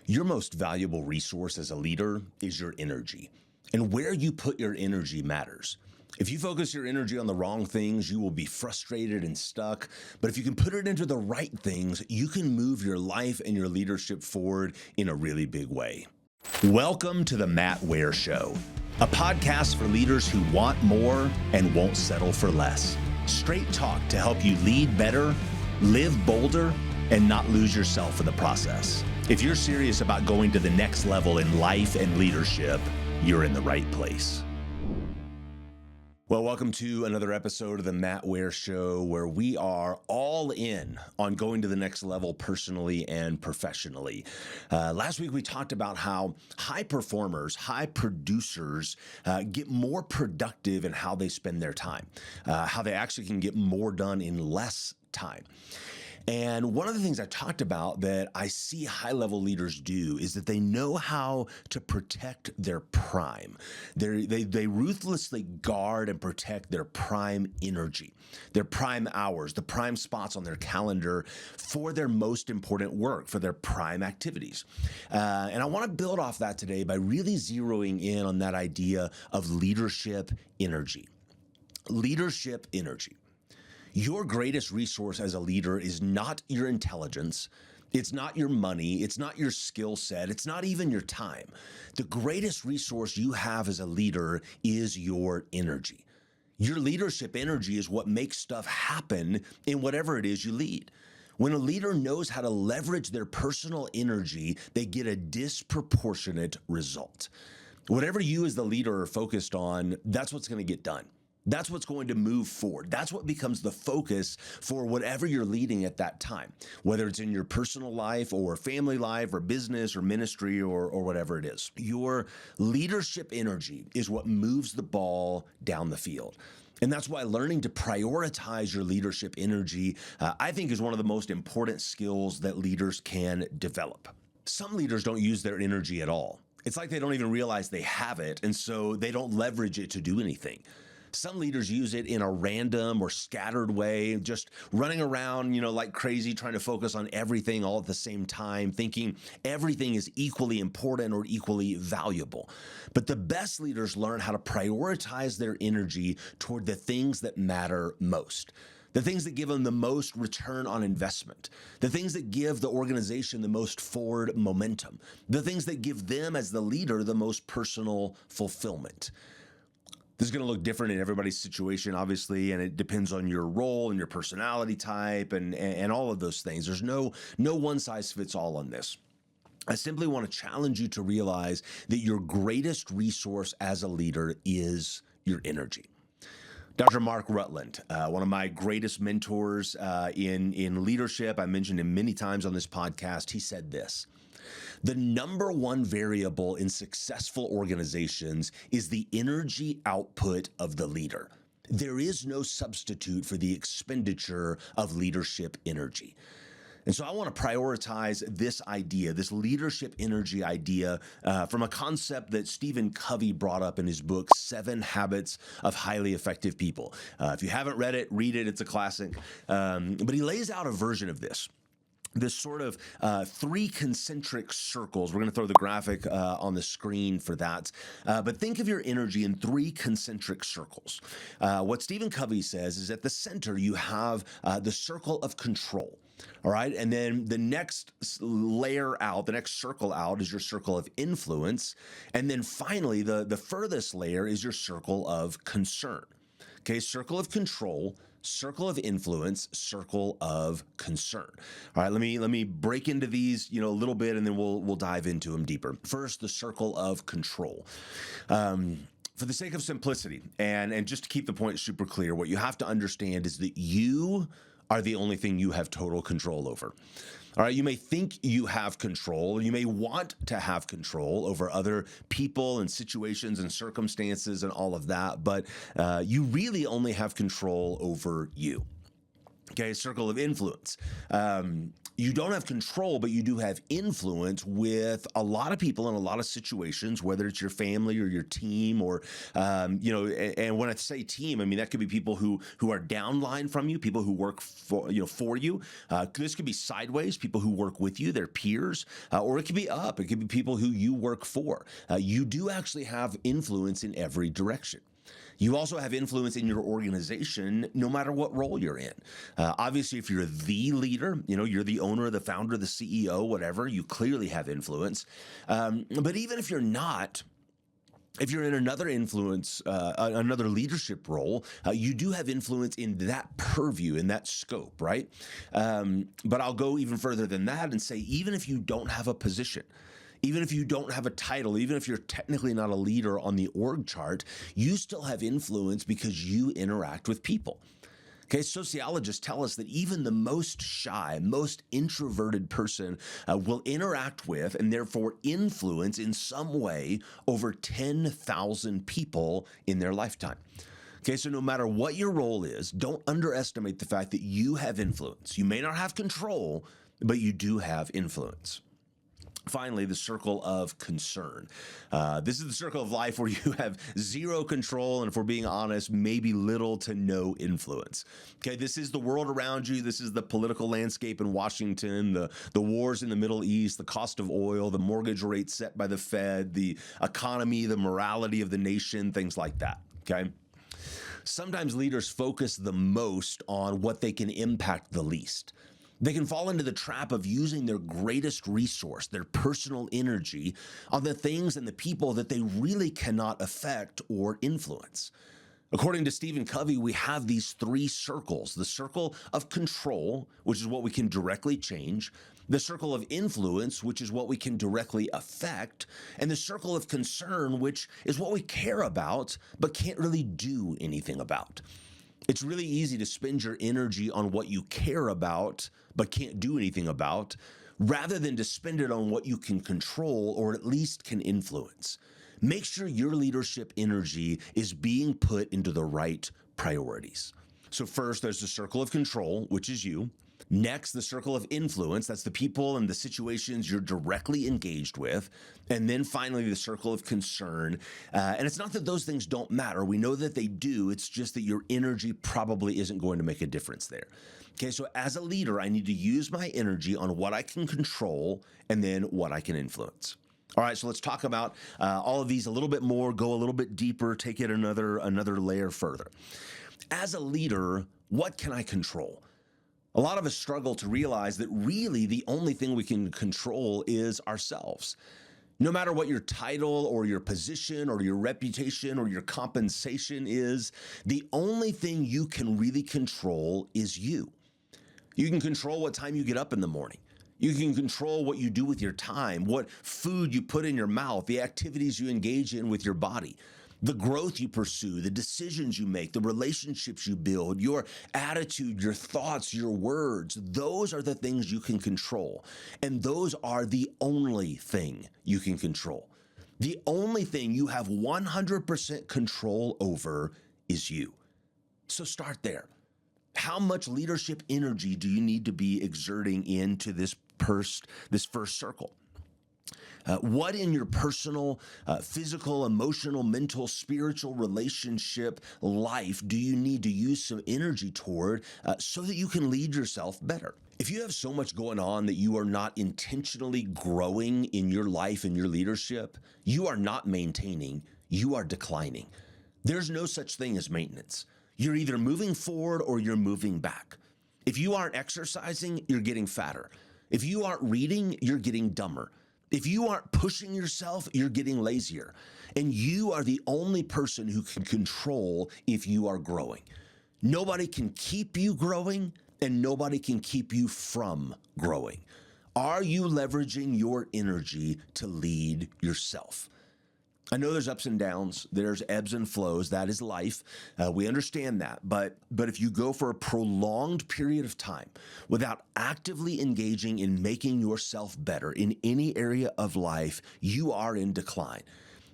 Your most valuable resource as a leader is your energy. And where you put your energy matters. If you focus your energy on the wrong things, you will be frustrated and stuck. But if you can put it into the right things, you can move your life and your leadership forward in a really big way. Welcome to the Matt Ware Show, a podcast for leaders who want more and won't settle for less. Straight talk to help you lead better, live bolder, and not lose yourself in the process. If you're serious about going to the next level in life and leadership, you're in the right place. Well, welcome to another episode of the Matt Ware Show, where we are all in on going to the next level personally and professionally. Last week, we talked about how high performers, high producers get more productive in how they spend their time, how they actually can get more done in less time. And one of the things I talked about that I see high-level leaders do is that they know how to protect their prime. They ruthlessly guard and protect their prime energy, their prime hours, the prime spots on their calendar for their most important work, for their prime activities. And I want to build off that today by really zeroing in on that idea of leadership energy. Leadership energy. Your greatest resource as a leader is not your intelligence. It's not your money. It's not your skill set. It's not even your time. The greatest resource you have as a leader is your energy. Your leadership energy is what makes stuff happen in whatever it is you lead. When a leader knows how to leverage their personal energy, they get a disproportionate result. Whatever you as the leader are focused on, that's what's going to get done. That's what's going to move forward. That's what becomes the focus for whatever you're leading at that time, whether it's in your personal life or family life or business or ministry or whatever it is. Your leadership energy is what moves the ball down the field. And that's why learning to prioritize your leadership energy, I think, is one of the most important skills that leaders can develop. Some leaders don't use their energy at all. It's like they don't even realize they have it, and so they don't leverage it to do anything. Some leaders use it in a random or scattered way, just running around, like crazy, trying to focus on everything all at the same time, thinking everything is equally important or equally valuable. But the best leaders learn how to prioritize their energy toward the things that matter most. The things that give them the most return on investment, the things that give the organization the most forward momentum, the things that give them as the leader the most personal fulfillment. This is going to look different in everybody's situation, obviously, and it depends on your role and your personality type and all of those things. There's no one size fits all on this. I simply want to challenge you to realize that your greatest resource as a leader is your energy. Dr. Mark Rutland, one of my greatest mentors in leadership, I mentioned him many times on this podcast, he said this: the number one variable in successful organizations is the energy output of the leader. There is no substitute for the expenditure of leadership energy. And so I want to prioritize this idea, this leadership energy idea, from a concept that Stephen Covey brought up in his book, 7 Habits of Highly Effective People. If you haven't read it, read it. It's a classic. But he lays out a version of this sort of 3 concentric circles. We're going to throw the graphic on the screen for that. But think of your energy in 3 concentric circles. What Stephen Covey says is at the center, you have the circle of control. All right. And then the next layer out, the next circle out is your circle of influence. And then finally, the furthest layer is your circle of concern. Okay. Circle of control, circle of influence, circle of concern. All right, let me break into these, a little bit, and then we'll dive into them deeper. First, the circle of control. For the sake of simplicity and just to keep the point super clear, what you have to understand is that you are the only thing you have total control over. All right, you may think you have control, you may want to have control over other people and situations and circumstances and all of that, but you really only have control over you. Okay, circle of influence. You don't have control, but you do have influence with a lot of people in a lot of situations, whether it's your family or your team, or And when I say team, I mean that could be people who are downline from you, people who work for you. This could be sideways, people who work with you, their peers, or it could be up. It could be people who you work for. You do actually have influence in every direction. You also have influence in your organization, no matter what role you're in. Obviously, if you're the leader, you're the owner, the founder, the CEO, whatever, you clearly have influence. But even if you're not, if you're in another another leadership role, you do have influence in that purview, in that scope, right? But I'll go even further than that and say, even if you don't have a position, even if you don't have a title, even if you're technically not a leader on the org chart, you still have influence because you interact with people. Okay, sociologists tell us that even the most shy, most introverted person will interact with and therefore influence in some way over 10,000 people in their lifetime. Okay, so no matter what your role is, don't underestimate the fact that you have influence. You may not have control, but you do have influence. Finally, the circle of concern. This is the circle of life where you have zero control and, if we're being honest, maybe little to no influence. Okay, this is the world around you. This is the political landscape in Washington, the wars in the Middle East, the cost of oil, the mortgage rate set by the Fed, the economy, the morality of the nation, things like that. Okay. Sometimes leaders focus the most on what they can impact the least. They can fall into the trap of using their greatest resource, their personal energy, on the things and the people that they really cannot affect or influence. According to Stephen Covey, we have these three circles: the circle of control, which is what we can directly change, the circle of influence, which is what we can directly affect, and the circle of concern, which is what we care about but can't really do anything about. It's really easy to spend your energy on what you care about but can't do anything about, rather than to spend it on what you can control or at least can influence. Make sure your leadership energy is being put into the right priorities. So first, there's the circle of control, which is you. Next, the circle of influence, that's the people and the situations you're directly engaged with. And then finally, the circle of concern. And it's not that those things don't matter. We know that they do. It's just that your energy probably isn't going to make a difference there. Okay, so as a leader, I need to use my energy on what I can control and then what I can influence. All right, so let's talk about all of these a little bit more, go a little bit deeper, take it another layer further. As a leader, what can I control? A lot of us struggle to realize that really the only thing we can control is ourselves. No matter what your title or your position or your reputation or your compensation is, the only thing you can really control is you. You can control what time you get up in the morning. You can control what you do with your time, what food you put in your mouth, the activities you engage in with your body, the growth you pursue, the decisions you make, the relationships you build, your attitude, your thoughts, your words. Those are the things you can control. And those are the only thing you can control. The only thing you have 100% control over is you. So start there. How much leadership energy do you need to be exerting into this first circle? What in your personal, physical, emotional, mental, spiritual relationship life do you need to use some energy toward so that you can lead yourself better? If you have so much going on that you are not intentionally growing in your life and your leadership, you are not maintaining, you are declining. There's no such thing as maintenance. You're either moving forward or you're moving back. If you aren't exercising, you're getting fatter. If you aren't reading, you're getting dumber. If you aren't pushing yourself, you're getting lazier. And you are the only person who can control if you are growing. Nobody can keep you growing, and nobody can keep you from growing. Are you leveraging your energy to lead yourself? I know there's ups and downs, there's ebbs and flows. That is life. We understand that. But if you go for a prolonged period of time without actively engaging in making yourself better in any area of life, you are in decline.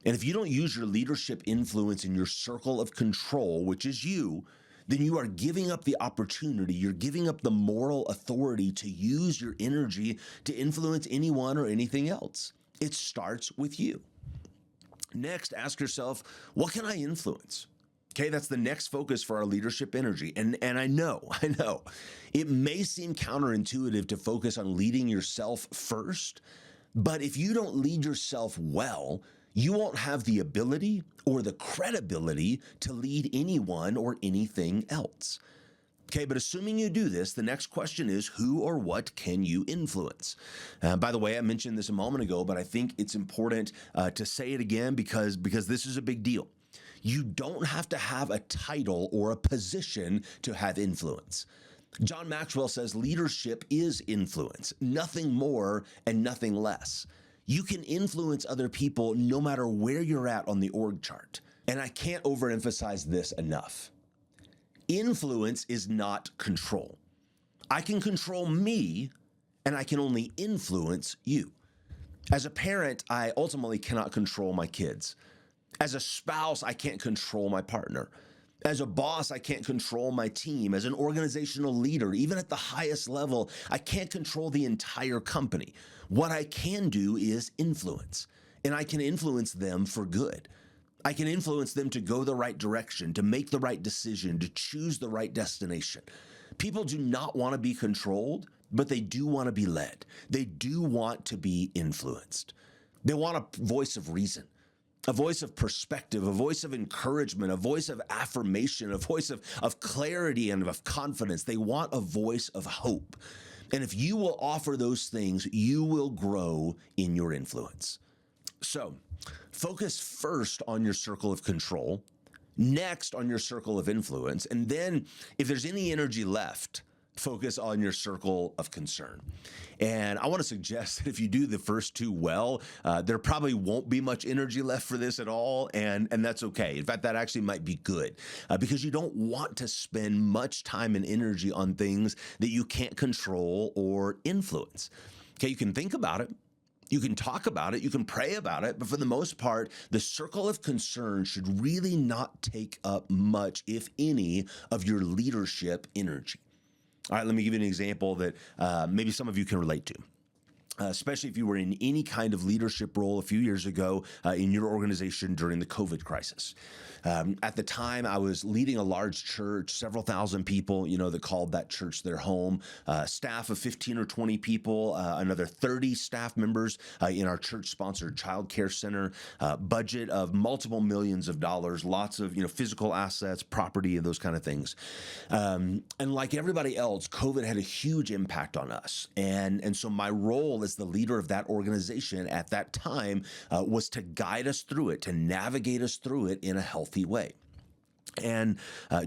And if you don't use your leadership influence in your circle of control, which is you, then you are giving up the opportunity, you're giving up the moral authority to use your energy to influence anyone or anything else. It starts with you. Next, ask yourself, what can I influence? Okay, that's the next focus for our leadership energy. And I know, it may seem counterintuitive to focus on leading yourself first, but if you don't lead yourself well, you won't have the ability or the credibility to lead anyone or anything else. Okay, but assuming you do this, the next question is who or what can you influence? By the way, I mentioned this a moment ago, but I think it's important to say it again because this is a big deal. You don't have to have a title or a position to have influence. John Maxwell says leadership is influence, nothing more and nothing less. You can influence other people no matter where you're at on the org chart. And I can't overemphasize this enough. Influence is not control. I can control me, and I can only influence you. As a parent, I ultimately cannot control my kids. As a spouse, I can't control my partner. As a boss, I can't control my team. As an organizational leader, even at the highest level, I can't control the entire company. What I can do is influence, and I can influence them for good. I can influence them to go the right direction, to make the right decision, to choose the right destination. People do not want to be controlled, but they do want to be led. They do want to be influenced. They want a voice of reason, a voice of perspective, a voice of encouragement, a voice of affirmation, a voice of clarity and of confidence. They want a voice of hope. And if you will offer those things, you will grow in your influence. So, focus first on your circle of control, next on your circle of influence, and then if there's any energy left, focus on your circle of concern. And I want to suggest that if you do the first two well, there probably won't be much energy left for this at all, and that's okay. In fact, that actually might be good because you don't want to spend much time and energy on things that you can't control or influence. Okay, you can think about it. You can talk about it, you can pray about it, but for the most part, the circle of concern should really not take up much, if any, of your leadership energy. All right, let me give you an example that maybe some of you can relate to. Especially if you were in any kind of leadership role a few years ago in your organization during the COVID crisis. At the time, I was leading a large church, several thousand people, that called that church their home, staff of 15 or 20 people, another 30 staff members in our church-sponsored child care center, budget of multiple millions of dollars, lots of physical assets, property, and those kind of things. And like everybody else, COVID had a huge impact on us. And so my role as the leader of that organization at that time was to guide us through it, to navigate us through it in a healthy way. And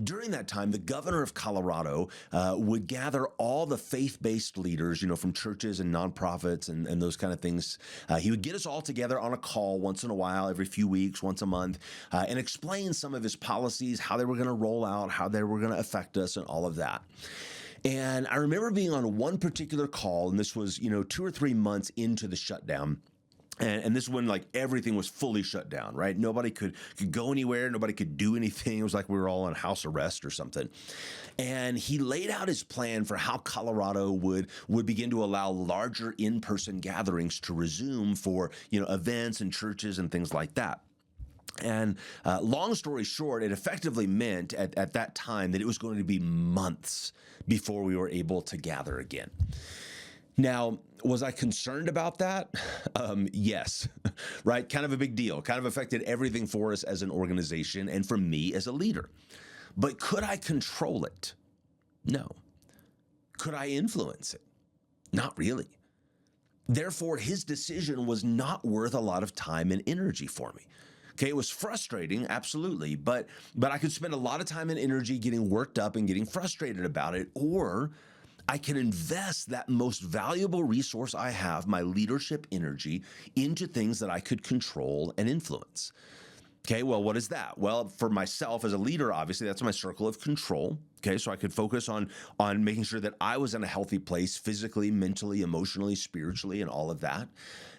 during that time, the governor of Colorado would gather all the faith-based leaders, from churches and nonprofits and those kind of things. He would get us all together on a call once in a while, every few weeks, once a month, and explain some of his policies, how they were going to roll out, how they were going to affect us, and all of that. And I remember being on one particular call, and this was, 2 or 3 months into the shutdown. And this is when everything was fully shut down, right? Nobody could go anywhere. Nobody could do anything. It was like we were all on house arrest or something. And he laid out his plan for how Colorado would begin to allow larger in-person gatherings to resume for, events and churches and things like that. And long story short, it effectively meant at that time that it was going to be months before we were able to gather again. Now, was I concerned about that? Yes, right? Kind of a big deal, kind of affected everything for us as an organization and for me as a leader. But could I control it? No. Could I influence it? Not really. Therefore, his decision was not worth a lot of time and energy for me. Okay, it was frustrating, absolutely, but I could spend a lot of time and energy getting worked up and getting frustrated about it, or I can invest that most valuable resource I have, my leadership energy, into things that I could control and influence. Okay, well, what is that? Well, for myself as a leader, obviously, that's my circle of control. Okay, so I could focus on making sure that I was in a healthy place physically, mentally, emotionally, spiritually, and all of that.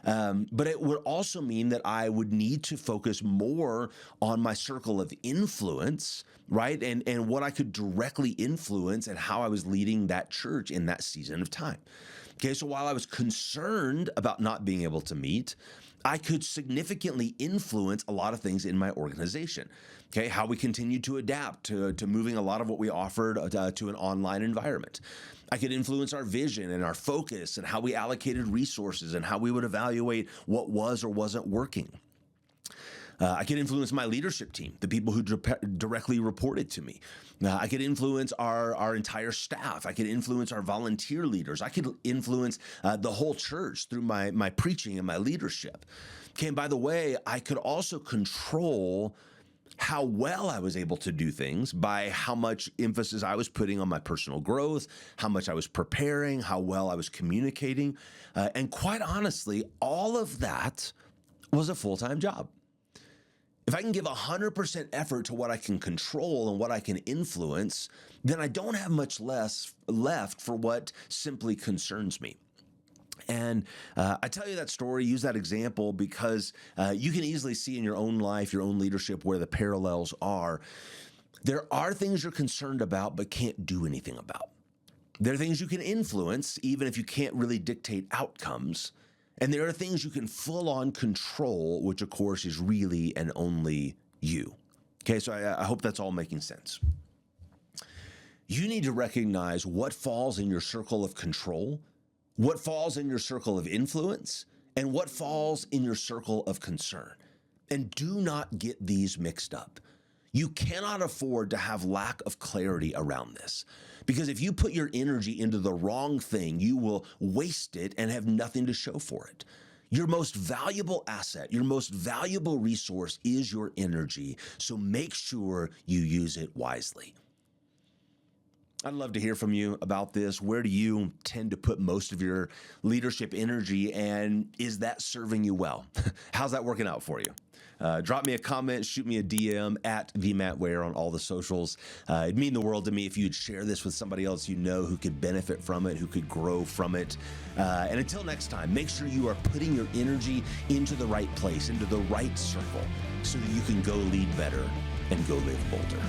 But it would also mean that I would need to focus more on my circle of influence, right? And what I could directly influence and how I was leading that church in that season of time. Okay, so while I was concerned about not being able to meet, I could significantly influence a lot of things in my organization. Okay, how we continued to adapt to moving a lot of what we offered to an online environment. I could influence our vision and our focus and how we allocated resources and how we would evaluate what was or wasn't working. I could influence my leadership team, the people who directly reported to me. I could influence our entire staff. I could influence our volunteer leaders. I could influence the whole church through my preaching and my leadership. Okay, and by the way, I could also control how well I was able to do things by how much emphasis I was putting on my personal growth, how much I was preparing, how well I was communicating. And quite honestly, all of that was a full-time job. If I can give 100% effort to what I can control and what I can influence, then I don't have much less left for what simply concerns me. And I tell you that story, use that example, because you can easily see in your own life, your own leadership, where the parallels are. There are things you're concerned about but can't do anything about. There are things you can influence, even if you can't really dictate outcomes. And there are things you can full on control, which of course is really and only you. Okay, so I hope that's all making sense. You need to recognize what falls in your circle of control, what falls in your circle of influence, and what falls in your circle of concern. And do not get these mixed up. You cannot afford to have lack of clarity around this, because if you put your energy into the wrong thing, you will waste it and have nothing to show for it. Your most valuable asset, your most valuable resource is your energy, so make sure you use it wisely. I'd love to hear from you about this. Where do you tend to put most of your leadership energy, and is that serving you well? How's that working out for you? Drop me a comment, shoot me a DM at the Matt Ware on all the socials. It'd mean the world to me if you'd share this with somebody else you know who could benefit from it, who could grow from it. And until next time, make sure you are putting your energy into the right place, into the right circle, so that you can go lead better and go live bolder.